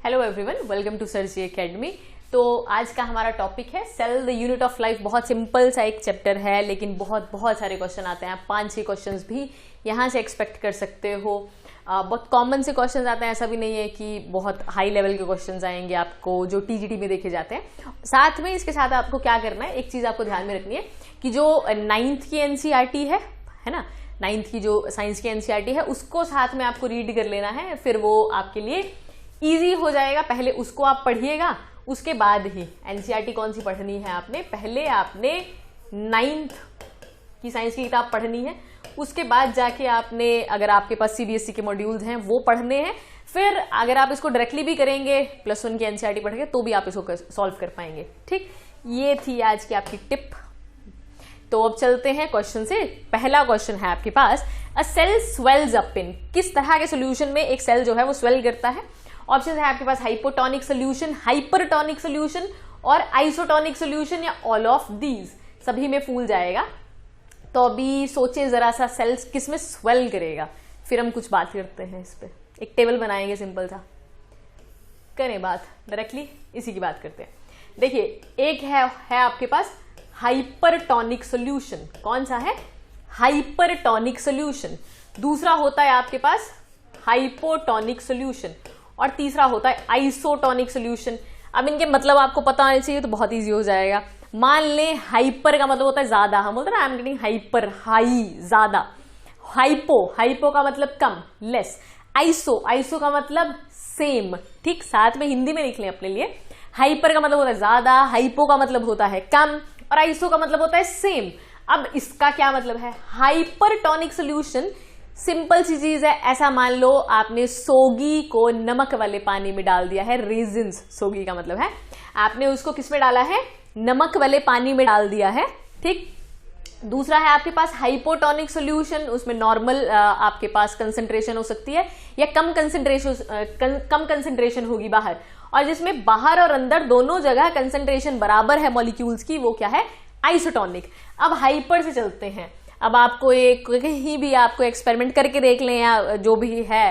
Hello everyone, welcome to sir ji academy. तो आज का हमारा टॉपिक है cell the unit of life. बहुत सिंपल सा एक चैप्टर है, लेकिन बहुत सारे क्वेश्चन आते हैं। 5-6 क्वेश्चंस भी यहाँ से एक्सपेक्ट कर सकते हो। बहुत कॉमन से क्वेश्चंस आते हैं, ऐसा भी नहीं है कि बहुत हाई लेवल के क्वेश्चंस आएंगे आपको जो टीजीटी में देखे जाते हैं। साथ में इसके साथ आपको क्या करना है, एक चीज आपको ध्यान में रखनी है कि जो 9th की एनसीईआरटी है ना, 9th की जो साइंस की एनसीईआरटी है उसको साथ में आपको रीड कर लेना है, फिर वो आपके लिए इजी हो जाएगा। पहले उसको आप पढ़िएगा, उसके बाद ही एनसीईआरटी कौन सी पढ़नी है आपने, पहले आपने 9th की साइंस की किताब पढ़नी है, उसके बाद जाके आपने, अगर आपके पास सीबीएसई के मॉड्यूल्स हैं वो पढ़ने हैं, फिर अगर आप इसको डायरेक्टली भी करेंगे +1 की एनसीईआरटी पढ़ेंगे तो भी आप इसको सॉल्व कर पाएंगे। ठीक, ये थी आज की आपकी टिप। तो अब चलते हैं क्वेश्चन से। पहला क्वेश्चन है आपके पास, अ सेल स्वेल्स अप इन, किस तरह के सोल्यूशन में एक सेल जो है वो स्वेल करता है। ऑप्शन है आपके पास हाइपोटोनिक सोल्यूशन, हाइपरटोनिक सोल्यूशन और आइसोटोनिक सोल्यूशन, या ऑल ऑफ दीज, सभी में फूल जाएगा। तो अभी सोचें जरा सा, सेल्स किस में स्वेल करेगा, फिर हम कुछ बात करते हैं इस पे। एक टेबल बनाएंगे सिंपल सा, करें बात डायरेक्टली इसी की बात करते हैं। देखिए, एक है आपके पास हाइपरटोनिक सोल्यूशन। कौन सा है? Hypertonic solution. दूसरा होता है आपके पास हाइपोटोनिक सोल्यूशन, और तीसरा होता है आइसोटोनिक सोल्यूशन। अब इनके मतलब आपको पता होना चाहिए तो बहुत इजी हो जाएगा। मान लें हाइपर का मतलब होता है ज्यादा, हम बोलते हैं ना I am getting hyper, high ज्यादा। हाइपो का मतलब कम, लेस। आइसो का मतलब सेम। ठीक, साथ में हिंदी में लिख लें अपने लिए। हाइपर का मतलब होता है ज्यादा, हाइपो का मतलब होता है कम, और आइसो का मतलब होता है सेम। अब इसका क्या मतलब है? हाइपरटोनिक सोल्यूशन सिंपल सी चीज है। ऐसा मान लो आपने सोगी को नमक वाले पानी में डाल दिया है, रेजिन्स, सोगी का मतलब है आपने उसको किस में डाला है? नमक वाले पानी में डाल दिया है। ठीक, दूसरा है आपके पास हाइपोटोनिक सोल्यूशन, उसमें नॉर्मल आपके पास कंसंट्रेशन हो सकती है या कम कंसंट्रेशन होगी बाहर, और जिसमें बाहर और अंदर दोनों जगह कंसंट्रेशन बराबर है मॉलिक्यूल्स की, वो क्या है? आइसोटोनिक। अब हाइपर से चलते हैं। अब आपको एक कहीं भी आपको एक्सपेरिमेंट करके देख लें या जो भी है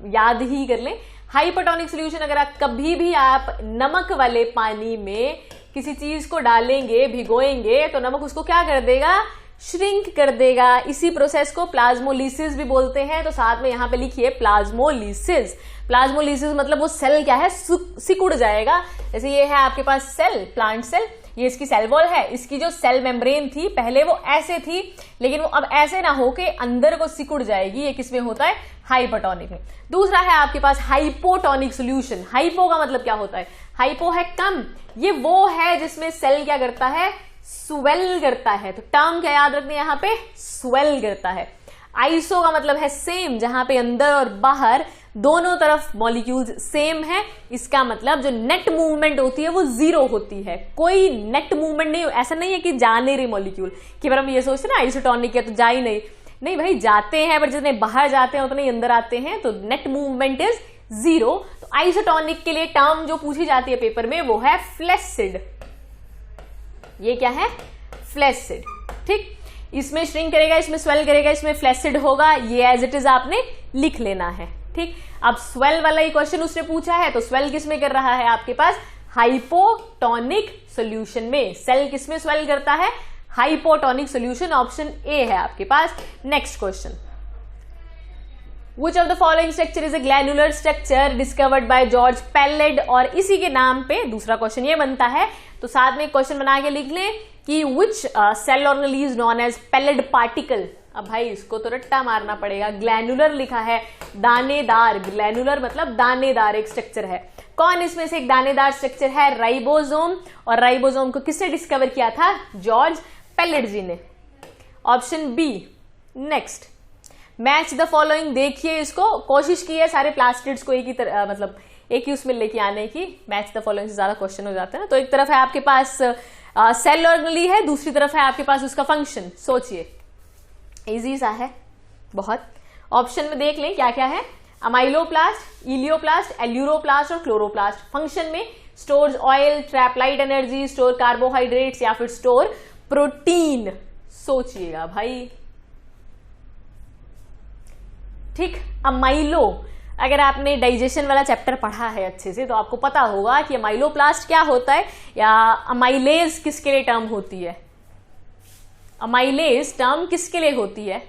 याद ही कर लें। हाइपरटोनिक सोल्यूशन, अगर आप कभी भी आप नमक वाले पानी में किसी चीज को डालेंगे, भिगोएंगे, तो नमक उसको क्या कर देगा? श्रिंक कर देगा। इसी प्रोसेस को प्लाज्मोलिसिस भी बोलते हैं। तो साथ में यहां पे लिखिए प्लाज्मोलिसिस। प्लाज्मोलिसिस मतलब वो सेल क्या है? सिकुड़ जाएगा। जैसे ये है आपके पास सेल, प्लांट सेल, ये इसकी सेल वॉल है। इसकी जो सेल मेम्ब्रेन थी पहले वो ऐसे थी, लेकिन वो अब ऐसे ना होके अंदर को सिकुड़ जाएगी। ये किसमें होता है? हाइपरटोनिक में। दूसरा है आपके पास हाइपोटोनिक सोल्यूशन। हाइपो का मतलब क्या होता है? हाइपो है कम। ये वो है जिसमें सेल क्या करता है? स्वेल करता है। तो टर्म क्या याद रखना है यहाँ पे? स्वेल करता है। आइसो का मतलब है सेम, जहां पे अंदर और बाहर दोनों तरफ मॉलिक्यूल्स सेम है। इसका मतलब जो नेट मूवमेंट होती है वो 0 होती है। कोई नेट मूवमेंट नहीं, ऐसा नहीं है कि जा नहीं रही मॉलिक्यूल, कि हम ये सोचते हैं ना आइसोटोनिक है तो जा ही नहीं भाई, जाते हैं, पर जितने बाहर जाते हैं उतने अंदर आते हैं, तो नेट मूवमेंट इज 0। तो आइसोटोनिक के लिए टर्म जो पूछी जाती है पेपर में वो है फ्लैसिड। ये क्या है? फ्लैसिड। ठीक, इसमें श्रिंक करेगा, इसमें स्वेल करेगा, इसमें फ्लैसिड होगा। ये एज इट इज आपने लिख लेना है। ठीक, अब स्वेल वाला ही क्वेश्चन उसने पूछा है, तो स्वेल किस में कर रहा है आपके पास? हाइपोटोनिक सोल्यूशन में। सेल किस में स्वेल करता है? Hypotonic solution. ऑप्शन ए है आपके पास। Next question, Which of the following structure is a granular structure discovered by George Pallid? और इसी के नाम पे दूसरा क्वेश्चन ये बनता है, तो साथ में क्वेश्चन बना के लिख लें कि which cell organelle is known as Pallid particle? अब भाई इसको तो रट्टा मारना पड़ेगा। ग्लैनुलर लिखा है, दानेदार। ग्लैनुलर मतलब दानेदार एक स्ट्रक्चर है। कौन इसमें से एक दानेदार स्ट्रक्चर है? राइबोसोम। और राइबोसोम को किसने डिस्कवर किया था? जॉर्ज पैलेड जी ने। Option B. Next, match the following. देखिए इसको, कोशिश की है सारे प्लास्टिड्स को एक ही तरह, मतलब एक ही उसमें लेके आने की। मैच द फॉलोइंग से ज्यादा क्वेश्चन हो जाते हैं। तो एक तरफ है आपके पास सेल ऑर्गेनली है, दूसरी तरफ है आपके पास उसका फंक्शन। सोचिए, इजी सा है बहुत। ऑप्शन में देख लें क्या क्या है। अमाइलोप्लास्ट, इलियोप्लास्ट, एल्यूरोप्लास्ट और क्लोरोप्लास्ट। फंक्शन में stores oil, trap light energy, store carbohydrates या फिर स्टोर प्रोटीन। सोचिएगा भाई। ठीक, अमाइलो अगर आपने डाइजेशन वाला चैप्टर पढ़ा है अच्छे से तो आपको पता होगा कि अमाइलोप्लास्ट क्या होता है, या अमाइलेज किसके लिए टर्म होती है। अमाइलेज टर्म किसके लिए होती है?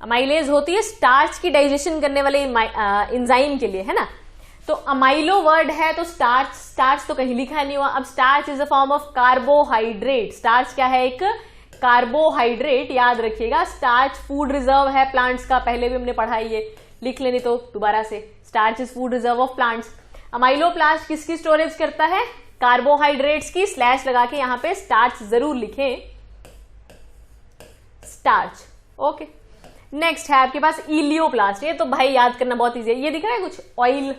अमाइलेज होती है स्टार्च की डाइजेशन करने वाले एंजाइम के लिए, है ना। तो अमाइलो वर्ड है तो स्टार्च तो कहीं लिखा नहीं हुआ। अब starch is a form of carbohydrate. Starch क्या है? एक कार्बोहाइड्रेट, याद रखिएगा। स्टार्च फूड रिजर्व है प्लांट्स का, पहले भी हमने पढ़ा है, ये लिख लेनी तो दोबारा से। Starch is food reserve of plants. Amyloplast किसकी स्टोरेज करता है? कार्बोहाइड्रेट्स की। स्लैश लगा के यहां पे स्टार्च जरूर लिखें, स्टार्च। ओके, नेक्स्ट है आपके पास इलियोप्लास्ट। ये तो भाई याद करना बहुत इजी है। ये दिख रहा है कुछ ऑयल,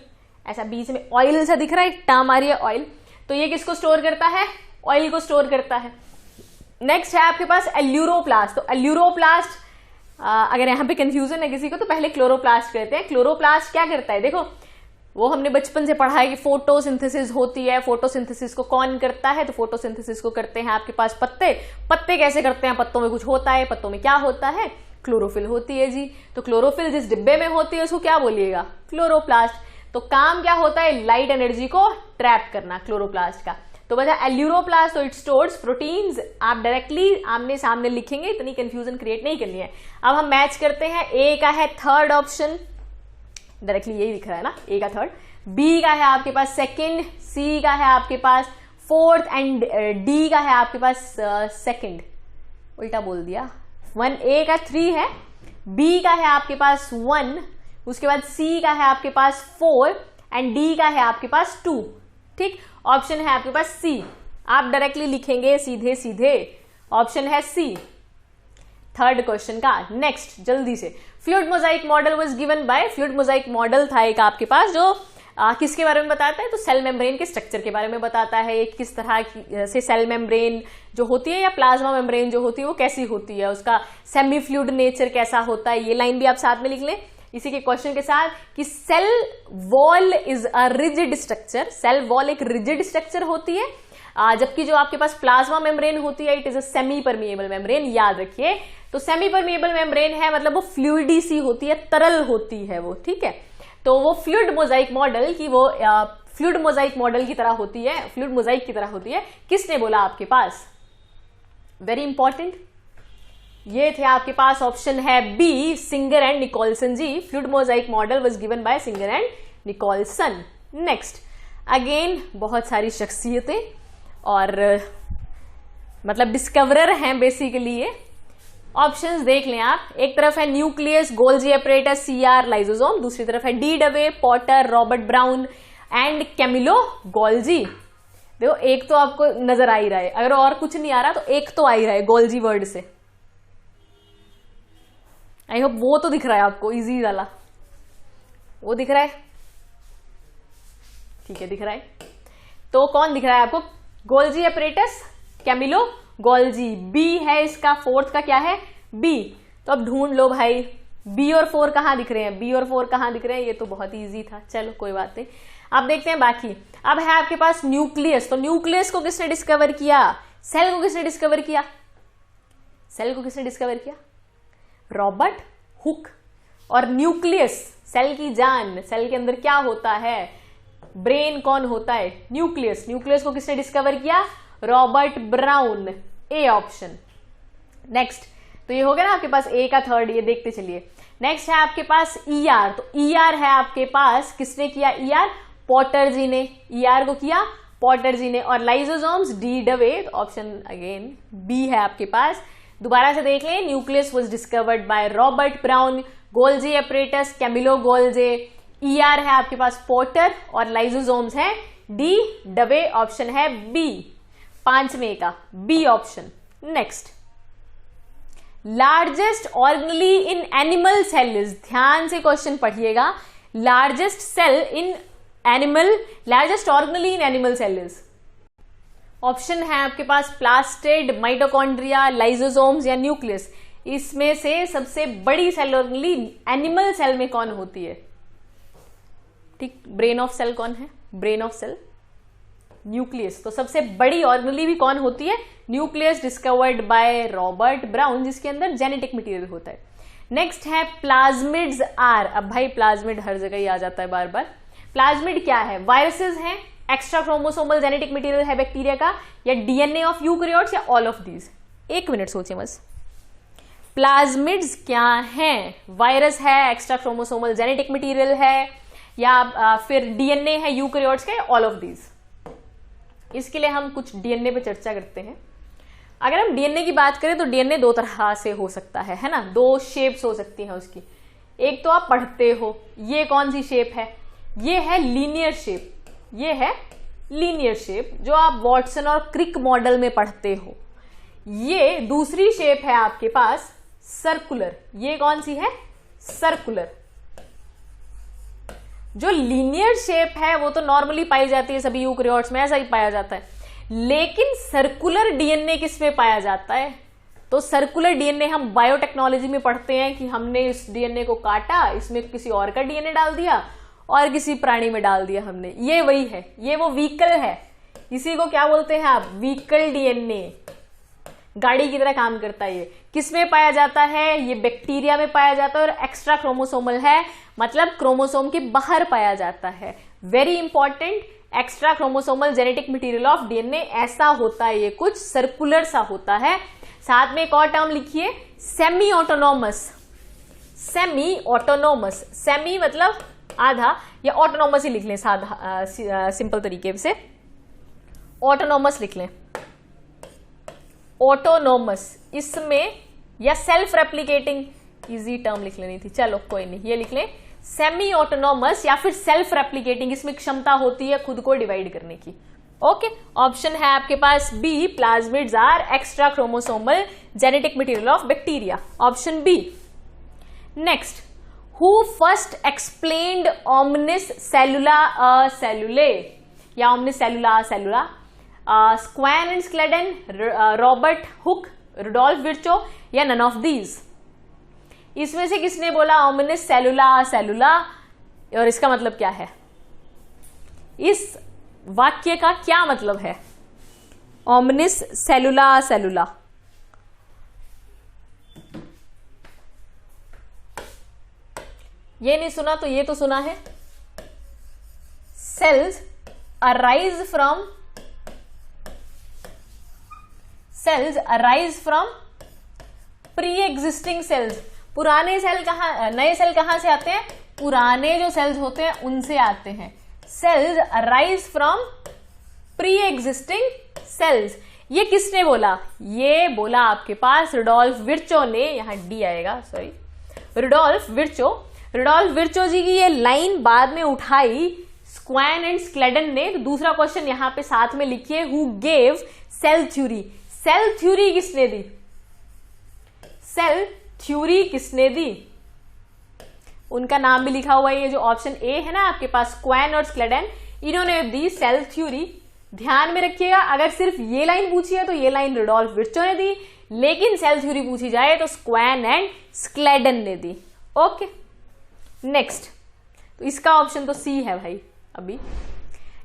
ऐसा बीच में ऑयल सा दिख रहा है, टर्म आ रही है ऑयल। तो ये किसको स्टोर करता है? ऑयल को स्टोर करता है। नेक्स्ट है आपके पास एल्यूरोप्लास्ट। तो एल्यूरोप्लास्ट, अगर यहां पे कंफ्यूजन है किसी को तो पहले क्लोरोप्लास्ट कहते हैं। क्लोरोप्लास्ट क्या करता है? देखो, वो हमने बचपन से पढ़ा है कि फोटोसिंथेसिस होती है। फोटोसिंथेसिस को कौन करता है? तो फोटोसिंथेसिस को करते हैं आपके पास पत्ते। पत्ते कैसे करते हैं? पत्तों में कुछ होता है। पत्तों में क्या होता है? क्लोरोफिल होती है जी। तो क्लोरोफिल जिस डिब्बे में होती है उसको क्या बोलिएगा? क्लोरोप्लास्ट। तो काम क्या होता है? लाइट एनर्जी को ट्रैप करना क्लोरोप्लास्ट का। तो बचा एल्यूरोप्लास्ट, तो इट स्टोर्स प्रोटीन्स। आप डायरेक्टली आमने सामने लिखेंगे, इतनी कंफ्यूजन क्रिएट नहीं करनी है। अब हम मैच करते हैं। ए का है थर्ड ऑप्शन, डायरेक्टली यही दिख रहा है ना, ए का थर्ड। बी का है आपके पास सेकंड, सी का है आपके पास फोर्थ, एंड डी का है आपके पास सेकंड। उल्टा बोल दिया। 1 ए का 3 है, बी का है आपके पास 1, उसके बाद सी का है आपके पास 4 एंड डी का है आपके पास 2। ठीक, ऑप्शन है आपके पास सी। आप डायरेक्टली लिखेंगे सीधे सीधे, ऑप्शन है सी थर्ड क्वेश्चन का। नेक्स्ट जल्दी से, fluid mosaic model was given bye. Fluid mosaic model था एक आपके पास जो किसके बारे में बताता है? तो सेल मेम्ब्रेन के स्ट्रक्चर के बारे में बताता है। एक किस तरह से सेल मेम्ब्रेन जो होती है या प्लाज्मा मेम्ब्रेन जो होती है वो कैसी होती है, उसका सेमी फ्लूइड नेचर कैसा होता है। ये लाइन भी आप साथ में लिख लें इसी के क्वेश्चन के साथ कि cell wall is a rigid structure. Cell wall एक रिजिड स्ट्रक्चर होती है, जबकि जो आपके पास प्लाज्मा मेम्ब्रेन होती है it is a semi permeable membrane. याद रखिए, तो सेमी परमिएबल मेम्ब्रेन है मतलब वो फ्लूइडी सी होती है, तरल होती है वो। ठीक है, तो वो फ्लूइड मोजाइक मॉडल की वो फ्लूइड मोजाइक मॉडल की तरह होती है, फ्लूइड मोजाइक की तरह होती है। किसने बोला आपके पास? वेरी इंपॉर्टेंट, ये थे आपके पास, ऑप्शन है B, Singer and Nicolson ji. Fluid mosaic model was given by Singer and Nicolson. Next, again बहुत सारी शख्सियतें और मतलब डिस्कवरर हैं बेसिकली ये। ऑप्शंस देख लें आप, एक तरफ है nucleus, Golgi apparatus, CR, lysosome. दूसरी तरफ है de Duve, Porter, Robert Brown and Camillo Golgi. देखो एक तो आपको नजर आ ही रहा है, अगर और कुछ नहीं आ रहा तो एक तो आ ही रहा है गोल्जी वर्ड से। आई होप वो तो दिख रहा है आपको, इजी वाला वो दिख रहा है। ठीक है, दिख रहा है। तो कौन दिख रहा है आपको? Golgi apparatus, Camillo Golgi. B है इसका, फोर्थ का क्या है? बी। तो अब ढूंढ लो भाई, बी और 4 कहां दिख रहे हैं? बी और 4 कहां दिख रहे हैं? ये तो बहुत ही इजी था, चलो कोई बात नहीं। अब देखते हैं बाकी। अब है आपके पास न्यूक्लियस। तो न्यूक्लियस को किसने डिस्कवर किया? सेल को किसने डिस्कवर किया? सेल को किसने डिस्कवर किया? Robert Hooke. और न्यूक्लियस, सेल की जान, सेल के अंदर क्या होता है, ब्रेन कौन होता है? न्यूक्लियस। न्यूक्लियस को किसने डिस्कवर किया? Robert brown, A option. Next, तो ये हो गया ना आपके पास ए का थर्ड, ये देखते चलिए। नेक्स्ट है आपके पास ईआर। तो ईआर है आपके पास, किसने किया ईआर? पॉटर जी ने। ईआर को किया पॉटर जी ने। और lysosomes, de Duve, option again B है आपके पास। दोबारा से देख लें, nucleus was discovered by Robert Brown, Golgi apparatus, Camillo Golgi. ER है आपके पास पॉटर और लाइसोसोम्स है डी डवे, ऑप्शन है बी, 5वें का B option. Next, largest organelle in animal cell is, ध्यान से क्वेश्चन पढ़िएगा, largest cell in animal, largest organelle in animal cell is. Option है आपके पास प्लास्टिड, माइटोकॉन्ड्रिया, लाइसोसोम्स या न्यूक्लियस। इसमें से सबसे बड़ी सेल ऑर्गेनली एनिमल सेल में कौन होती है? ठीक, ब्रेन ऑफ सेल कौन है? Brain of cell nucleus. तो सबसे बड़ी ऑर्गेनली भी कौन होती है? Nucleus, discovered by Robert Brown, जिसके अंदर जेनेटिक मटेरियल होता है। नेक्स्ट है प्लाज्मिड्स आर। अब भाई प्लाज्मिड हर जगह ही आ जाता है बार बार। प्लाज्मिड क्या है? वायरसेस हैं, एक्स्ट्रा क्रोमोसोमल जेनेटिक मटेरियल है बैक्टीरिया का, या डीएनए ऑफ यूकैरियोट्स, या ऑल ऑफ दीज। एक मिनट सोचिए बस। प्लाज्मिड्स क्या हैं? वायरस है, एक्स्ट्रा क्रोमोसोमल जेनेटिक मटेरियल है, या फिर डीएनए है यूकैरियोट्स का, ऑल ऑफ दीज। इसके लिए हम कुछ डीएनए पे चर्चा करते हैं। अगर हम डीएनए की बात करें तो डीएनए दो तरह से हो सकता है ना, दो शेप्स हो सकती हैं उसकी। एक तो आप पढ़ते हो, ये कौन सी शेप है? ये है लीनियर शेप, ये है लीनियर शेप जो आप वॉटसन और क्रिक मॉडल में पढ़ते हो। ये दूसरी शेप है आपके पास सर्कुलर। ये कौन सी है? सर्कुलर। जो लीनियर शेप है वो तो नॉर्मली पाई जाती है सभी यूकैरियोट्स में, ऐसा ही पाया जाता है। लेकिन सर्कुलर डीएनए किसमें पाया जाता है? तो सर्कुलर डीएनए हम बायोटेक्नोलॉजी में पढ़ते हैं कि हमने इस डीएनए को काटा, इसमें किसी और का डीएनए डाल दिया और किसी प्राणी में डाल दिया हमने। ये वही है, ये वो व्हीकल है। इसी को क्या बोलते हैं आप? Vehicle DNA. गाड़ी की तरह काम करता है। ये किसमें पाया जाता है? ये बैक्टीरिया में पाया जाता है और एक्स्ट्रा क्रोमोसोमल है, मतलब क्रोमोसोम के बाहर पाया जाता है। Very important, extra chromosomal genetic material of DNA ऐसा होता है, ये कुछ सर्कुलर सा होता है। साथ में एक और टर्म लिखिए, semi autonomous. Semi autonomous, semi मतलब आधा, या ऑटोनोमस ही लिख लें साधा सिंपल तरीके से, ऑटोनोमस लिख लें। ऑटोनोमस इसमें, या सेल्फ रेप्लिकेटिंग, इजी टर्म लिख लेनी थी, चलो कोई नहीं, ये लिख लें सेमी ऑटोनोमस या फिर सेल्फ रेप्लिकेटिंग। इसमें क्षमता होती है खुद को डिवाइड करने की। ओके, ऑप्शन है आपके पास B, plasmids are extra chromosomal genetic material of bacteria, option B. Next, who first explained omnis cellula cellulae, या omnis सेलुला cellula? Schwann and Schleiden, Robert Hooke, Rudolf Virchow, या नन ऑफ दीज? इसमें से किसने बोला omnis सेलुला सेलुला, और इसका मतलब क्या है? इस वाक्य का क्या मतलब है? ओमनिस सेलुला सेलुला। ये नहीं सुना तो ये तो सुना है। Cells arise from pre existing cells. पुराने सेल कहां, नए सेल कहां से आते हैं? पुराने जो सेल्स होते हैं उनसे आते हैं। Cells arise from pre existing cells. ये किसने बोला? ये बोला आपके पास रुडोल्फ विर्चो ने, यहां डी आएगा, sorry, Rudolf Virchow. Rudolf Virchow जी की ये लाइन बाद में उठाई स्क्वैन एंड स्क्लेडन ने। तो दूसरा क्वेश्चन यहां पे साथ में लिखिए, who gave cell theory. Cell theory किसने दी? सेल थ्योरी किसने दी? उनका नाम भी लिखा हुआ है, ये जो ऑप्शन ए है ना आपके पास, स्क्वैन और स्क्लेडन, इन्होंने दी सेल थ्योरी। ध्यान में रखिएगा, अगर सिर्फ ये लाइन पूछी है तो ये लाइन रुडोल्फ विर्चो ने दी, लेकिन सेल थ्योरी पूछी जाए तो स्क्वैन एंड स्क्लेडन ने दी। ओके, नेक्स्ट, तो इसका ऑप्शन तो सी है भाई अभी।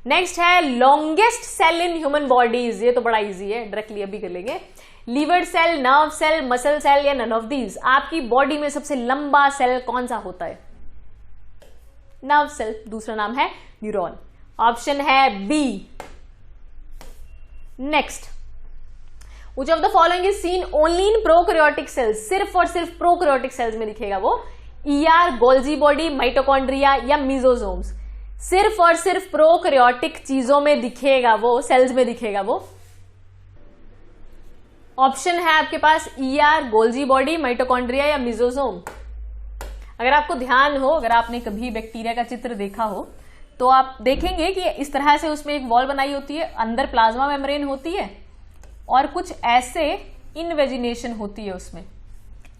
नेक्स्ट है longest cell in human bodies. ये तो बड़ा इजी है, डायरेक्टली अभी कर लेंगे। Liver cell, nerve cell, muscle cell, या नन ऑफ दीज? आपकी बॉडी में सबसे लंबा सेल कौन सा होता है? नर्व सेल, दूसरा नाम है न्यूरॉन, ऑप्शन है B. Next, which of the following is seen only in prokaryotic cells? सिर्फ और सिर्फ प्रोकैरियोटिक सेल्स में दिखेगा वो। ईआर, गोल्जी बॉडी, माइटोकॉन्ड्रिया, या मिजोसोम्स? सिर्फ और सिर्फ प्रोकैरियोटिक चीजों में दिखेगा वो, सेल्स में दिखेगा वो। ऑप्शन है आपके पास ईआर, गोल्जी बॉडी, माइटोकॉन्ड्रिया, या मिजोसोम। अगर आपको ध्यान हो, अगर आपने कभी बैक्टीरिया का चित्र देखा हो तो आप देखेंगे कि इस तरह से उसमें एक वॉल बनाई होती है, अंदर प्लाज्मा मेम्ब्रेन होती है और कुछ ऐसे इनवेजिनेशन होती है उसमें।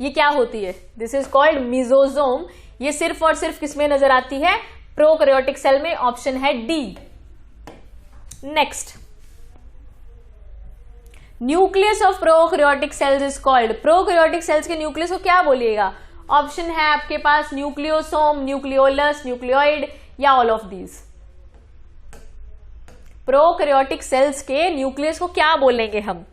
ये क्या होती है? This is called mesosome. ये सिर्फ और सिर्फ किसमें नजर आती है? प्रोकैरियोटिक सेल में, ऑप्शन है D. Next, nucleus of prokaryotic cells is called. Prokaryotic cells के न्यूक्लियस को क्या बोलिएगा? ऑप्शन है आपके पास न्यूक्लियोसोम, न्यूक्लियोलस, न्यूक्लियोइड, या all of these? Prokaryotic cells के न्यूक्लियस को क्या बोलेंगे हम?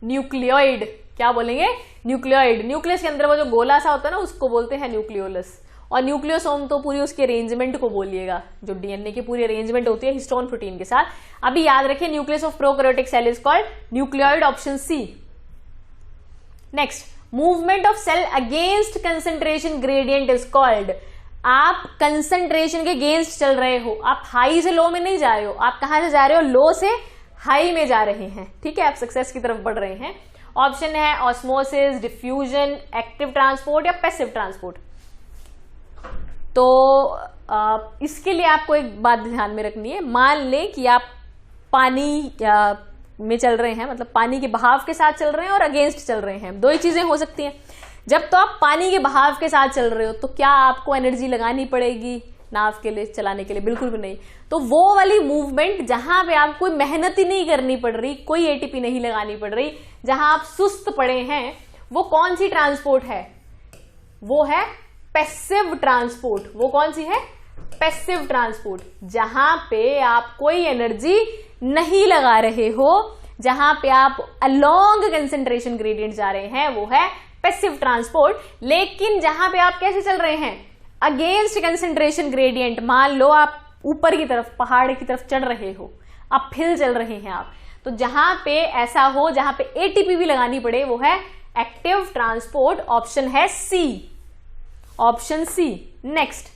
न्यूक्लियोइड। क्या बोलेंगे? न्यूक्लियोइड। न्यूक्लियस के अंदर वो जो गोला सा होता है ना, उसको बोलते हैं न्यूक्लियोलस। और न्यूक्लियोसोम तो पूरी उसके अरेंजमेंट को बोलिएगा, जो डीएनए की पूरी अरेंजमेंट होती है हिस्टोन प्रोटीन के साथ। अभी याद रखिए, nucleus of prokaryotic cell is called nucleoid, option C. Next, movement of cell against concentration gradient is called. आप कंसेंट्रेशन के अगेंस्ट चल रहे हो, आप हाई से लो में नहीं जा रहे हो, आप कहां से जा रहे हो? लो से हाई में जा रहे हैं, ठीक है, आप सक्सेस की तरफ बढ़ रहे हैं। ऑप्शन है ऑस्मोसिस, डिफ्यूजन, एक्टिव ट्रांसपोर्ट या पैसिव ट्रांसपोर्ट। तो इसके लिए आपको एक बात ध्यान में रखनी है। मान लें कि आप पानी में चल रहे हैं, मतलब पानी के बहाव के साथ चल रहे हैं और अगेंस्ट चल रहे हैं, दो ही चीजें हो सकती हैं। जब तो आप पानी के बहाव के साथ चल रहे हो तो क्या आपको एनर्जी लगानी पड़ेगी नाव के लिए चलाने के लिए? बिल्कुल भी नहीं। तो वो वाली मूवमेंट जहां पे आपको कोई मेहनत ही नहीं करनी पड़ रही, कोई एटीपी नहीं लगानी पड़ रही, जहां आप सुस्त पड़े हैं, वो कौन सी ट्रांसपोर्ट है? वो है पैसिव ट्रांसपोर्ट। वो कौन सी है? Passive transport. जहां पे आप कोई एनर्जी नहीं लगा रहे हो, जहां पे आप अलोंग कंसेंट्रेशन ग्रेडियंट जा रहे हैं, वो है पैसिव ट्रांसपोर्ट। लेकिन जहां पे आप कैसे चल रहे हैं? Against concentration gradient. मान लो आप ऊपर की तरफ, पहाड़ की तरफ चढ़ रहे हो, आप हिल चल रहे हैं आप, तो जहां पे ऐसा हो, जहां पे एटीपी भी लगानी पड़े, वो है एक्टिव ट्रांसपोर्ट। ऑप्शन है C, option C. Next,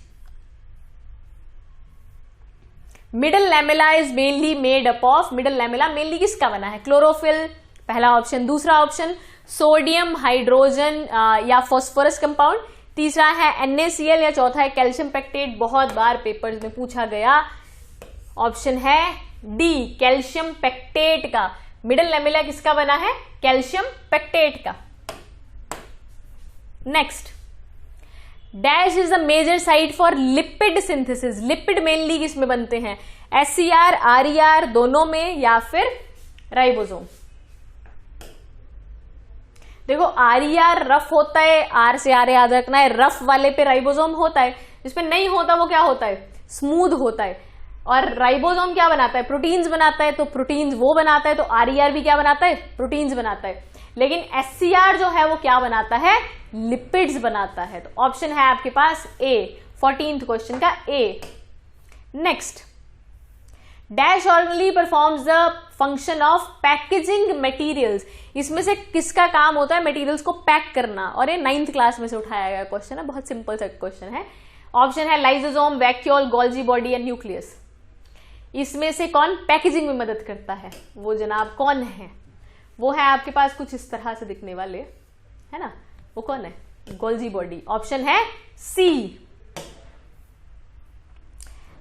middle lamella is mainly made up of. Middle lamella mainly किसका बना है? क्लोरोफिल, पहला ऑप्शन। दूसरा ऑप्शन सोडियम हाइड्रोजन या फॉस्फोरस कंपाउंड। तीसरा है NaCl या चौथा है कैल्शियम पेक्टेट। बहुत बार पेपर्स में पूछा गया, ऑप्शन है डी, कैल्शियम पेक्टेट का। मिडल लैमेला किसका बना है? कैल्शियम पेक्टेट का। Next, dash is the major site for lipid synthesis. Lipid mainly किसमें बनते हैं? SCR, RER दोनों में, या फिर राइबोसोम। देखो RER रफ होता है, R से R याद रखना है, रफ वाले पे राइबोसोम होता है, जिसपे नहीं होता वो क्या होता है? स्मूथ होता है। और राइबोसोम क्या बनाता है? प्रोटीन्स बनाता है। तो प्रोटीन्स वो बनाता है, तो RER भी क्या बनाता है? प्रोटीन्स बनाता है। लेकिन SCR जो है वो क्या बनाता है? लिपिड्स बनाता है। तो ऑप्शन है आपके पास ए, 14th क्वेश्चन का A. Next, dash only performs the function of packaging materials. इसमें से किसका काम होता है? मटेरियल्स को पैक करना। और ये 9th क्लास में से उठाया गया क्वेश्चन है, बहुत सिंपल सा क्वेश्चन है। ऑप्शन है लाइसोसोम, वैक्यूल, गोल्जी बॉडी या न्यूक्लियस। इसमें से कौन पैकेजिंग में मदद करता है? वो जनाब कौन है? वो है आपके पास कुछ इस तरह से दिखने वाले, है ना, वो कौन है? Golgi body. ऑप्शन है C.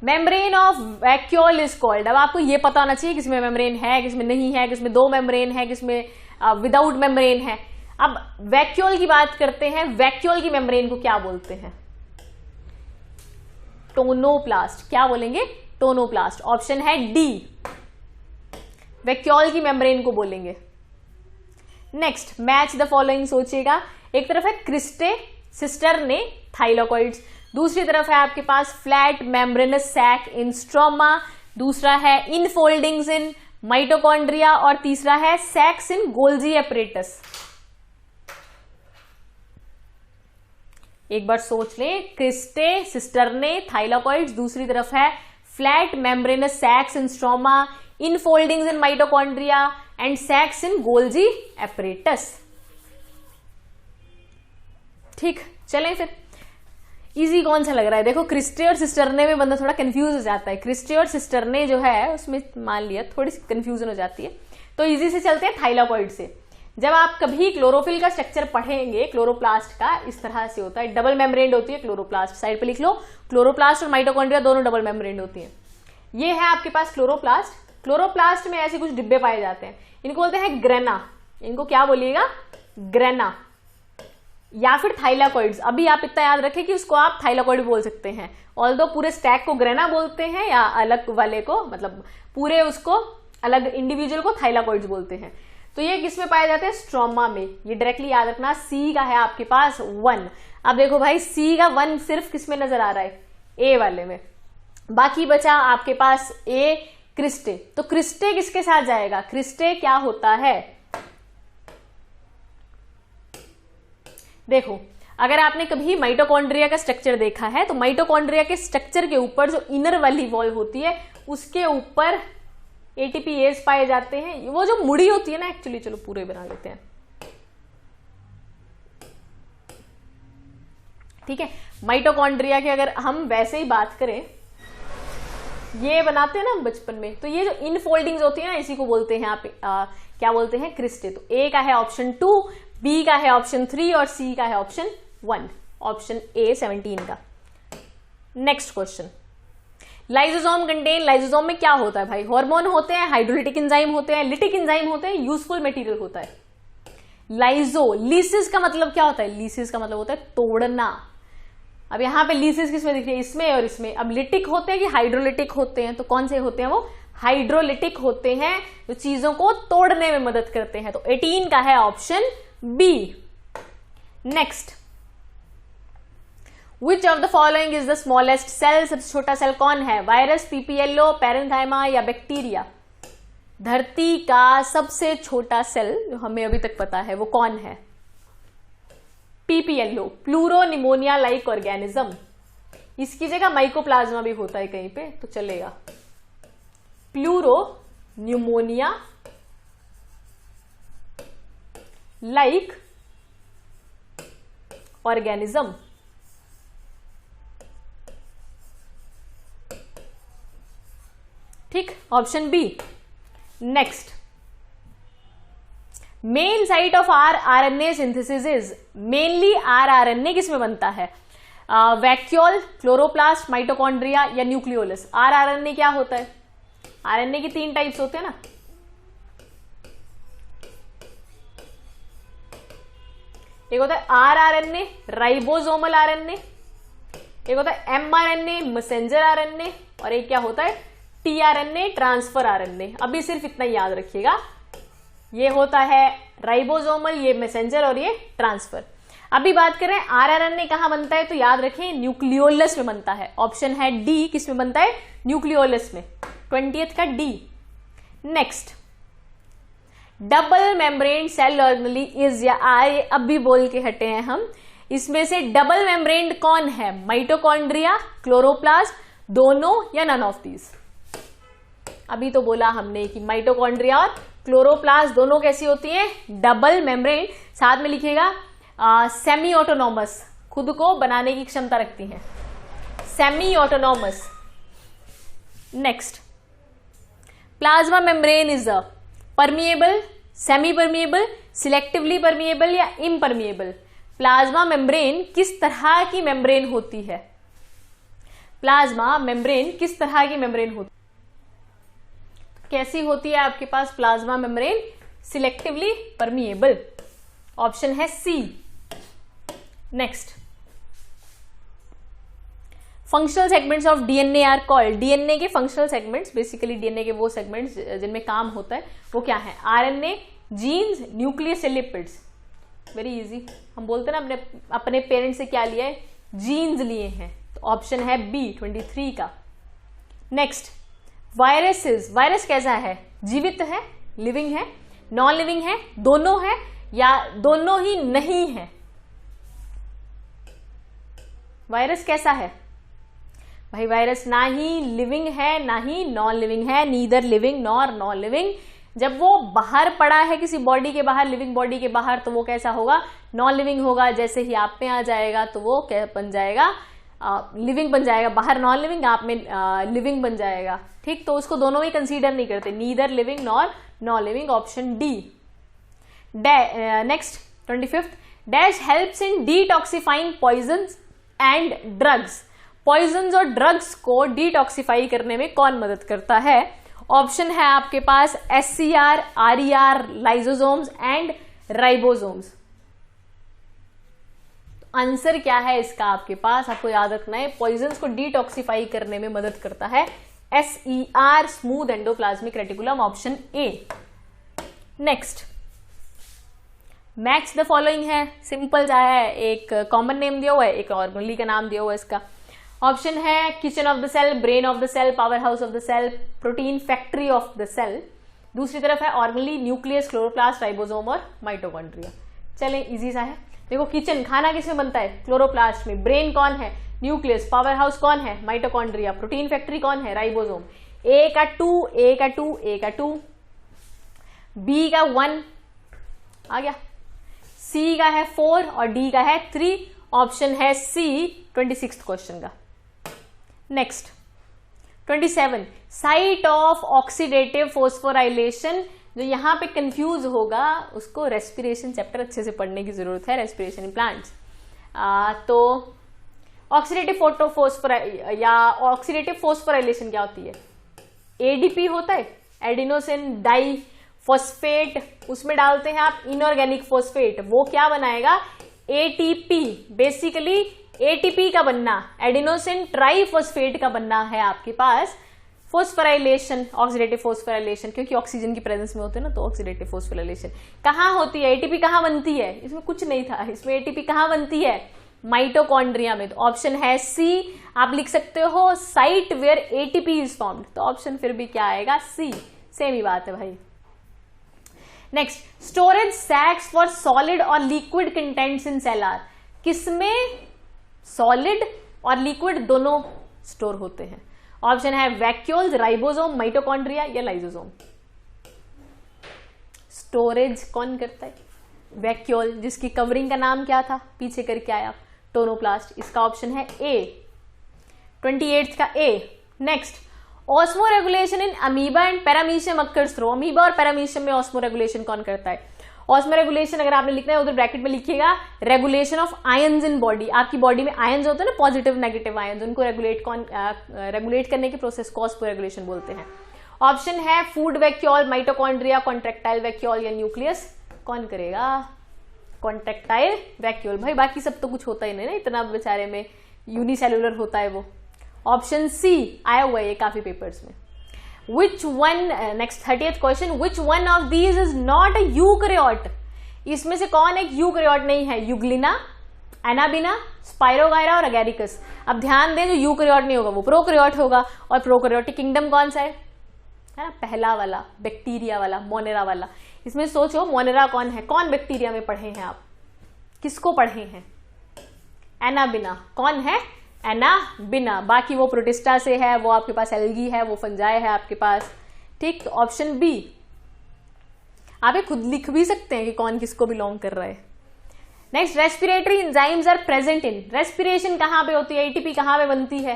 Membrane of vacuole is called. अब आपको ये पता होना चाहिए किसमें मेम्ब्रेन है, किसमें नहीं है, किसमें दो मेम्ब्रेन है, किसमें विदाउट मेम्ब्रेन है। अब वैक्यूल की बात करते हैं, वैक्यूल की मेम्ब्रेन को क्या बोलते हैं? टोनोप्लास्ट। क्या बोलेंगे? टोनोप्लास्ट। ऑप्शन है डी, वैक्यूल की मेम्ब्रेन को बोलेंगे। नेक्स्ट, मैच द फॉलोइंग सोचिएगा। एक तरफ है क्रिस्टे, सिस्टर ने, थाइलाकोइड्स। दूसरी तरफ है आपके पास flat membranous sac in stroma. दूसरा है इनफोल्डिंग्स इन माइटोकॉन्ड्रिया। और तीसरा है सैक्स इन गोल्जी एपरेटस। एक बार सोच लें, क्रिस्टे, सिस्टर ने, थाइलाकोइड्स। दूसरी तरफ है flat membranous sacs in stroma, infoldings in mitochondria and sacs in Golgi apparatus. ठीक, चलें फिर। इजी कौन सा लग रहा है? देखो, क्रिस्टे और सिस्टरने में बंदा थोड़ा कंफ्यूज हो जाता है। क्रिस्टे और सिस्टरने जो है उसमें मान लिया थोड़ी सी कंफ्यूजन हो जाती है। तो इजी से चलते हैं थाइलाकोइड से। जब आप कभी क्लोरोफिल का स्ट्रक्चर पढ़ेंगे, क्लोरोप्लास्ट का इस तरह से होता है, डबल मेम्ब्रेन होती है क्लोरोप्लास्ट। साइड पे लिख लो, क्लोरोप्लास्ट और माइटोकॉन्ड्रिया दोनों डबल मेम्ब्रेन होती है। ये है आपके पास क्लोरोप्लास्ट। क्लोरोप्लास्ट में ऐसे कुछ डिब्बे पाए जाते हैं, इनको बोलते हैं ग्रेना। इनको क्या बोलिएगा? ग्रेना या फिर थाइलाकोइड्स। अभी आप इतना याद रखें कि उसको आप थाइलाकोइड बोल सकते हैं। ऑल्दो पूरे स्टैक को ग्रेना बोलते हैं, या अलग वाले को, मतलब पूरे उसको अलग इंडिविजुअल को थाइलाकोइड्स बोलते हैं। तो ये किस में पाए जाते हैं? स्ट्रोमा में। ये डायरेक्टली याद रखना। सी का है आपके पास 1। अब देखो भाई, सी का 1 सिर्फ किस में नजर आ रहा है? ए वाले में। बाकी बचा आपके पास ए, क्रिस्टे। तो क्रिस्टे किसके साथ जाएगा? क्रिस्टे क्या होता है? देखो, अगर आपने कभी माइटोकॉन्ड्रिया का स्ट्रक्चर देखा है तो माइटोकॉन्ड्रिया के स्ट्रक्चर के ऊपर जो इनर वाली वॉल होती है उसके ऊपर एटीपीएस पाए जाते हैं। वो जो मुड़ी होती है ना, एक्चुअली चलो पूरे बना लेते हैं, ठीक है। माइटोकॉन्ड्रिया के अगर हम वैसे ही बात करें, ये बनाते हैं ना हम बचपन में, तो ये जो इनफोल्डिंग्स होती है ना, इसी को बोलते हैं आप क्या बोलते हैं, क्रिस्टे। तो ए का है ऑप्शन 2, बी का है ऑप्शन 3 और सी का है ऑप्शन 1, ऑप्शन ए 17 का। Next question, lysosome contain, lysosome में क्या होता है भाई? हार्मोन होते हैं, हाइड्रोलिटिक एंजाइम होते हैं, लिटिक एंजाइम होते हैं, यूजफुल मटेरियल होता है। लीसिस का मतलब क्या होता है? लीसिस का मतलब होता है तोड़ना। अब यहां पे लीसिस किसमें दिख रही है? इसमें और इसमें। अब लिटिक होते हैं कि हाइड्रोलिटिक होते हैं? तो कौन से होते हैं वो? हाइड्रोलिटिक होते हैं, जो चीजों को तोड़ने में मदद करते हैं। तो 18 का है option B. Next, which of the following is the smallest cell? सबसे छोटा सेल कौन है? वायरस, पीपीएलओ, पैरेन्काइमा या बैक्टीरिया? धरती का सबसे छोटा सेल जो हमें अभी तक पता है वो कौन है? PPLO, pleuro pneumonia like organism. इसकी जगह माइकोप्लाज्मा भी होता है कहीं पे तो चलेगा। Pleuropneumonia like organism. ठीक, option B. Next, main site of RNA synthesis is, mainly RNA किसमें बनता है? वैक्यूल, क्लोरोप्लास्ट, माइटोकॉन्ड्रिया या न्यूक्लियोलस? आरएनए क्या होता है? आरएनए की 3 टाइप्स होते हैं ना, एक होता है आरएनए, राइबोसोमल आरएनए, एक होता है एमआरएनए, मैसेंजर आरएनए, और एक क्या होता है? TRNA, transfer RNA. अभी सिर्फ इतना याद रखिएगा, ये होता है राइबोसोमल, ये मैसेंजर और ये ट्रांसफर। अभी बात करें आरएनए कहां बनता है तो याद रखें न्यूक्लियोलस में बनता है। ऑप्शन है डी, किस में बनता है? न्यूक्लियोलस में, 20th का D. Next, double membrane cell organelle is या आर, अब भी बोल के हटे हैं हम। इसमें से डबल मेम्ब्रेन कौन है? माइटोकॉन्ड्रिया, क्लोरोप्लास्ट, दोनों या नन ऑफ दीज? अभी तो बोला हमने कि माइटोकॉन्ड्रिया और क्लोरोप्लास्ट दोनों कैसी होती हैं? Double membrane. साथ में लिखिएगा सेमी ऑटोनॉमस, खुद को बनाने की क्षमता रखती हैं, semi autonomous. Next, plasma membrane is a permeable, semi permeable, selectively permeable या इम्परमिएबल? प्लाज्मा मेम्ब्रेन किस तरह की मेम्ब्रेन होती है? प्लाज्मा मेम्ब्रेन किस तरह की मेम्ब्रेन होती है? कैसी होती है आपके पास plasma membrane? Selectively permeable, option है C. Next, functional segments of DNA are called, DNA के फंक्शनल सेगमेंट्स, बेसिकली डीएनए के वो सेगमेंट्स जिनमें काम होता है वो क्या है? आरएनए, जीन्स, न्यूक्लियस या लिपिड्स? वेरी इजी, हम बोलते हैं ना अपने पेरेंट्स से क्या लिया है? जीन्स लिए हैं। तो ऑप्शन है बी, 23 का। नेक्स्ट, वायरसेस, वायरस कैसा है? जीवित है, लिविंग है, नॉन लिविंग है, दोनों है या दोनों ही नहीं है? वायरस कैसा है भाई? वायरस ना ही लिविंग है ना ही नॉन लिविंग है, neither living nor non living. जब वो बाहर पड़ा है किसी बॉडी के बाहर, लिविंग बॉडी के बाहर, तो वो कैसा होगा? नॉन लिविंग होगा। जैसे ही आप में आ जाएगा तो वो क्या बन जाएगा? लिविंग बन जाएगा। बाहर नॉन लिविंग, आप में लिविंग बन जाएगा। ठीक, तो उसको दोनों ही कंसीडर नहीं करते, neither living nor non living, option D. Next, 25th, dash helps in detoxifying poisons and drugs. Poisons और ड्रग्स को डिटॉक्सिफाई करने में कौन मदद करता है? ऑप्शन है आपके पास SER, RER, lysosomes and ribosomes. Answer क्या है इसका आपके पास? आपको याद रखना है, पॉइजन्स को डिटॉक्सिफाई करने में मदद करता है SER, smooth endoplasmic reticulum, option A. Next, match the following है, सिंपल सा है, एक कॉमन नेम दिया हुआ है, एक ऑर्गेनली का नाम दिया हुआ है इसका। ऑप्शन है kitchen of the cell, brain of the cell, power house of the cell, protein factory of the cell. दूसरी तरफ है ऑर्गेनली, न्यूक्लियस, क्लोरोप्लास्ट, राइबोसोम और माइटोकॉन्ड्रिया। चलें, इजी सा है। देखो किचन, खाना किसमें बनता है? क्लोरोप्लास्ट में। ब्रेन कौन है? न्यूक्लियस। पावर हाउस कौन है? माइटोकॉन्ड्रिया। प्रोटीन फैक्ट्री कौन है? राइबोसोम। ए का 2, ए का 2, ए का 2, बी का 1 आ गया, सी का है 4 और डी का है 3। ऑप्शन है सी 26th क्वेश्चन का। Next 27, site of oxidative phosphorylation. जो यहां पे कंफ्यूज होगा उसको रेस्पिरेशन चैप्टर अच्छे से पढ़ने की जरूरत है, रेस्पिरेशन इन प्लांट्स। तो ऑक्सीडेटिव फोस्फोराइलेशन क्या होती है? एडीपी होता है, एडिनोसिन डाई फॉस्फेट, उसमें डालते हैं आप इनऑर्गेनिक फॉस्फेट, वो क्या बनाएगा? एटीपी। बेसिकली एटीपी का बनना, एडिनोसिन ट्राइफॉस्फेट का बनना है आपके पास फोस्फोराइलेशन, ऑक्सीडेटिव फोस्फोराइलेशन, क्योंकि ऑक्सीजन की प्रेजेंस में होते हैं ना, तो ऑक्सीडेटिव फोस्फोराइलेशन कहां होती है? एटीपी कहां बनती है? इसमें कुछ नहीं था, इसमें एटीपी कहां बनती है? माइटोकॉन्ड्रिया में। तो ऑप्शन है सी। आप लिख सकते हो site where ATP is formed, तो ऑप्शन फिर भी क्या आएगा? सी। सेम ही बात है भाई। Next, storage sacs for solid और liquid contents in cell are. किसमें सॉलिड और लिक्विड दोनों स्टोर होते हैं? ऑप्शन है वैक्यूल्स, राइबोसोम, माइटोकॉन्ड्रिया या लाइसोसोम। स्टोरेज कौन करता है? वैक्यूल, जिसकी कवरिंग का नाम क्या था? पीछे करके आया, टोनोप्लास्ट। इसका ऑप्शन है ए, 28th का A. Next, osmoregulation in amoeba and paramecium occurs through. Amoeba और पैरामीशियम में ऑस्मो रेगुलेशन कौन करता है? ऑस्मो रेगुलेशन अगर आपने लिखना है उधर ब्रैकेट में लिखिएगा regulation of ions in body. आपकी बॉडी में आयंस होते हैं ना, पॉजिटिव नेगेटिव आयंस, उनको रेगुलेट करने के प्रोसेस को ऑस्मो रेगुलेशन बोलते हैं। ऑप्शन है food vacuole, mitochondria, contractile vacuole या न्यूक्लियस। कौन करेगा? Contractile vacuole. भाई बाकी सब तो कुछ होता ही नहीं ना, इतना बेचारे में यूनिसेलुलर होता है वो। ऑप्शन सी आया हुआ है ये काफी पेपर्स में। Which one, next 30th question, which one of these is not a eukaryote? इसमें से कौन एक यूकैरियोट नहीं है? यूग्लिना, एनाबिना, स्पाइरोगायरा और अगैरिकस। अब ध्यान दें, जो यूकैरियोट नहीं होगा वो प्रोकैरियोट होगा, और प्रोकैरियोटिक किंगडम कौन सा है ना? पहला वाला, बैक्टीरिया वाला, मोनेरा वाला। इसमें सोचो मोनेरा कौन है? कौन बैक्टीरिया में पढ़े हैं आप? किसको पढ़े हैं? एनाबिना। कौन है? एनाबिना। बाकी वो प्रोटिस्टा से है, वो आपके पास एल्गी है, वो फंजाई है आपके पास। ठीक, ऑप्शन बी। आप खुद लिख भी सकते हैं कि कौन किसको बिलोंग कर रहा है। Next, respiratory enzymes are present in. Respiration कहां पे होती है? एटीपी कहां पे बनती है?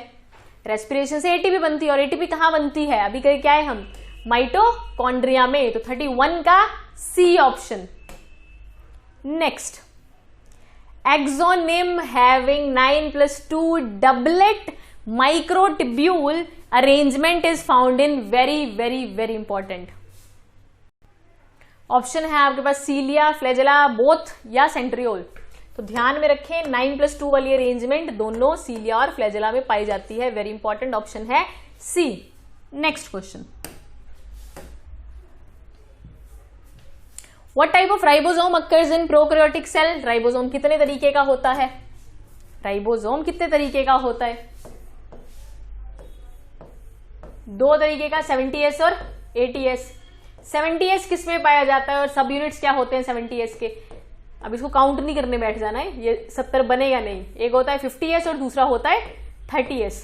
रेस्पिरेशन से एटीपी बनती है, और एटीपी कहां बनती है? अभी कहीं क्या है हम? माइटोकॉन्ड्रिया में। तो 31 का C option. Next, axoneme having 9+2 doublet microtubule arrangement is found in very very very important. Option है आपके पास सीलिया, फ्लैजेला, बोथ या सेंट्रियोल। तो ध्यान में रखें 9+2 वाली अरेंजमेंट दोनों सीलिया और फ्लैजेला में पाई जाती है। वेरी इंपॉर्टेंट ऑप्शन है C. Next question, What type of ribosome occurs in prokaryotic cell? Ribosome कितने तरीके का होता है? राइबोसोम कितने तरीके का होता है? 2 तरीके का, 70S और 80S। 70S किस में पाया जाता है और सब यूनिट्स क्या होते हैं 70S के? अब इसको काउंट नहीं करने बैठ जाना है, ये 70 बनेगा नहीं। एक होता है 50S और दूसरा होता है 30S।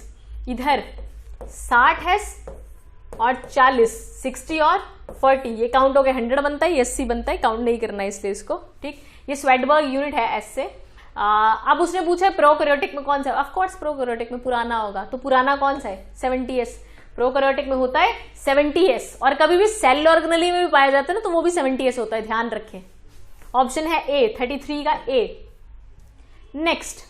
इधर 60S और 40, 60 और 40, ये काउंट हो गया 100 बनता है, 80 बनता है, काउंट नहीं करना है इसलिए इसको। ठीक, ये स्वेडबर्ग यूनिट है एस से। अब उसने पूछा प्रोकैरियोटिक में कौन सा? ऑफ कोर्स प्रोकैरियोटिक में पुराना होगा, तो पुराना कौन सा है? 70S। प्रोकैरियोटिक में होता है 70S, और कभी भी सेल ऑर्गेनेली में भी पाया जाता है ना, तो वो भी 70S होता है, ध्यान रखें। ऑप्शन है ए, 33 का A. Next,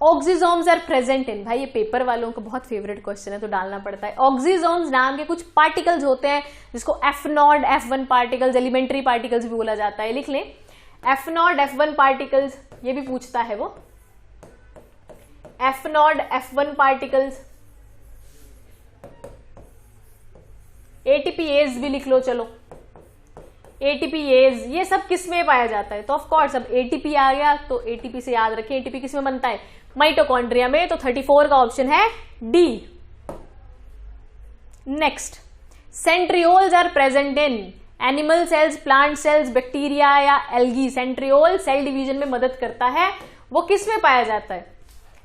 oxysomes are present in. भाई ये पेपर वालों का बहुत फेवरेट क्वेश्चन है, तो डालना पड़ता है। ऑक्सीजोम्स नाम के कुछ पार्टिकल्स होते हैं, जिसको F0, F1 particles, elementary particles भी बोला जाता है। लिख लें F0, F1 पार्टिकल्स, ये भी पूछता है वो। F0, F1 पार्टिकल्स, ATPase भी लिख लो, चलो ATPase, ये सब किस में पाया जाता है? तो ऑफ कोर्स अब ATP आ गया, तो ATP से याद रखें ATP किस में बनता है? माइटोकॉन्ड्रिया में। तो 34 का ऑप्शन है D. Next, centrioles are present in animal cells, plant cells, bacteria या एल्गी। सेंट्रियोल सेल डिवीजन में मदद करता है, वो किस में पाया जाता है?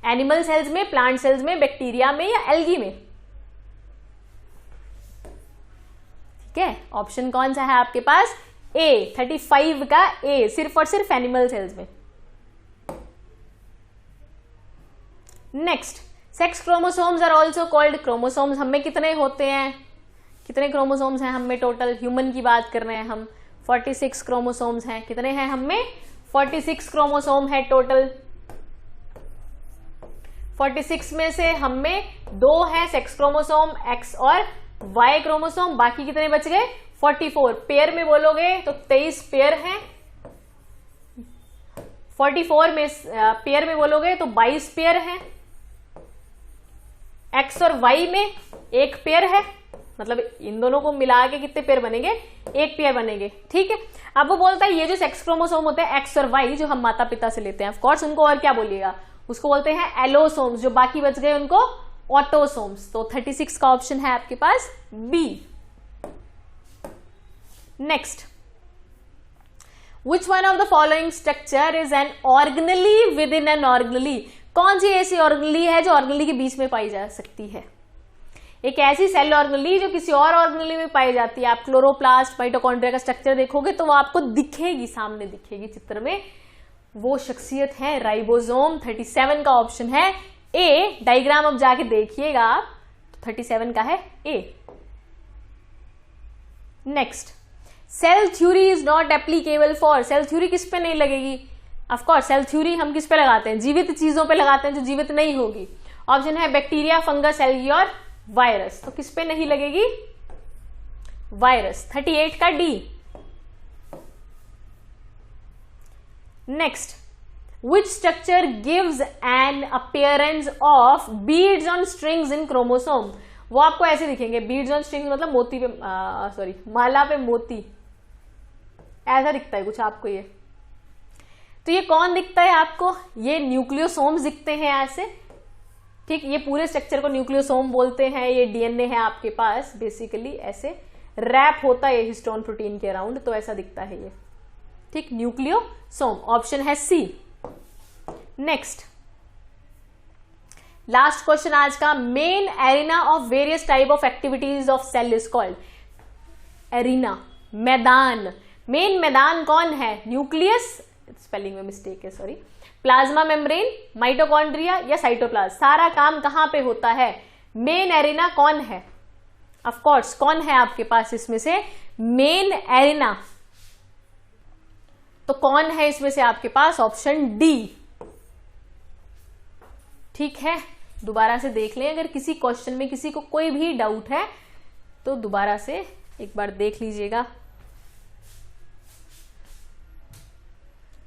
एनिमल सेल्स में, प्लांट सेल्स में, बैक्टीरिया में या एल्गी में? ठीक है, ऑप्शन कौन सा है आपके पास? ए, 35 का ए, सिर्फ और सिर्फ एनिमल सेल्स में। Next, sex chromosomes are also called. Chromosomes हम में कितने होते हैं? कितने क्रोमोसोम्स हैं हम में टोटल? ह्यूमन की बात कर रहे हैं हम, 46 क्रोमोसोम्स हैं। कितने हैं हम में? 46 क्रोमोसोम है टोटल। 46 में से हम में 2 है सेक्स क्रोमोसोम, एक्स और वाई क्रोमोसोम। बाकी कितने बच गए? 44। पेयर में बोलोगे तो 23 पेयर हैं। 44 में पेयर में बोलोगे तो 22 पेयर हैं। एक्स और वाई में एक पेयर है, मतलब इन दोनों को मिला के कितने पेयर बनेंगे? एक पेयर बनेंगे। ठीक है, अब वो बोलता है ये जो सेक्स क्रोमोसोम होते हैं एक्स और वाई, जो हम माता पिता से लेते हैं, ऑफ कोर्स उनको और क्या बोलिएगा? उसको बोलते हैं एलोसोम्स। जो बाकी बच गए उनको ऑटोसोम्स। तो 36 का ऑप्शन है आपके पास B. Next, Which one of the following structure is an organelle within an organelle? कौन सी ऐसी ऑर्गेनली है जो ऑर्गेनली के बीच में पाई जा सकती है? एक ऐसी सेल ऑर्गेनली जो किसी और ऑर्गेनली में पाई जाती है। आप क्लोरोप्लास्ट, माइटोकॉन्ड्रिया का स्ट्रक्चर देखोगे तो वो आपको दिखेगी, सामने दिखेगी चित्र में। वो शख्सियत है राइबोसोम। 37 का ऑप्शन है ए। डायग्राम अब जाके देखिएगा आप, तो 37 का है A. Next, cell theory is not applicable for. Cell theory किस पे नहीं लगेगी? ऑफकोर्स सेल थ्योरी हम किस पे लगाते हैं? जीवित चीजों पे लगाते हैं जो जीवित नहीं होगी। ऑप्शन है बैक्टीरिया, फंगस, एल्गी और वायरस। तो किस पे नहीं लगेगी? वायरस। 38 का D. Next, which structure gives an appearance of beads on strings in chromosome? वो आपको ऐसे दिखेंगे, बीड्स ऑन स्ट्रिंग्स मतलब मोती पे, सॉरी माला पे मोती, ऐसा दिखता है कुछ आपको ये। तो ये कौन दिखता है आपको? ये न्यूक्लियोसोम्स दिखते हैं ऐसे। ठीक, ये पूरे स्ट्रक्चर को न्यूक्लियोसोम बोलते हैं। ये डीएनए है आपके पास, बेसिकली ऐसे रैप होता है हिस्टोन प्रोटीन के अराउंड, तो ऐसा दिखता है ये। ठीक, न्यूक्लियोसोम। ऑप्शन है सी। नेक्स्ट, लास्ट क्वेश्चन आज का। Main arena of various type of activities of cell is called. Arena, मैदान। मेन मैदान कौन है? न्यूक्लियस, स्पेलिंग में मिस्टेक है, सॉरी, प्लाज्मा मेम्ब्रेन, माइटोकॉन्ड्रिया या साइटोप्लाज्म। सारा काम कहां पे होता है? मेन एरिना कौन है? ऑफ कोर्स कौन है आपके पास इसमें से मेन एरिना? तो कौन है इसमें से आपके पास? Option D. ठीक है, दोबारा से देख लें, अगर किसी क्वेश्चन में किसी को कोई भी डाउट है तो दोबारा से एक बार देख लीजिएगा।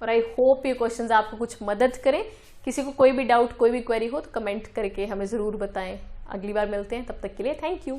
और आई होप ये क्वेश्चंस आपको कुछ मदद करें। किसी को कोई भी डाउट, कोई भी क्वेरी हो तो कमेंट करके हमें जरूर बताएं। अगली बार मिलते हैं, तब तक के लिए थैंक यू।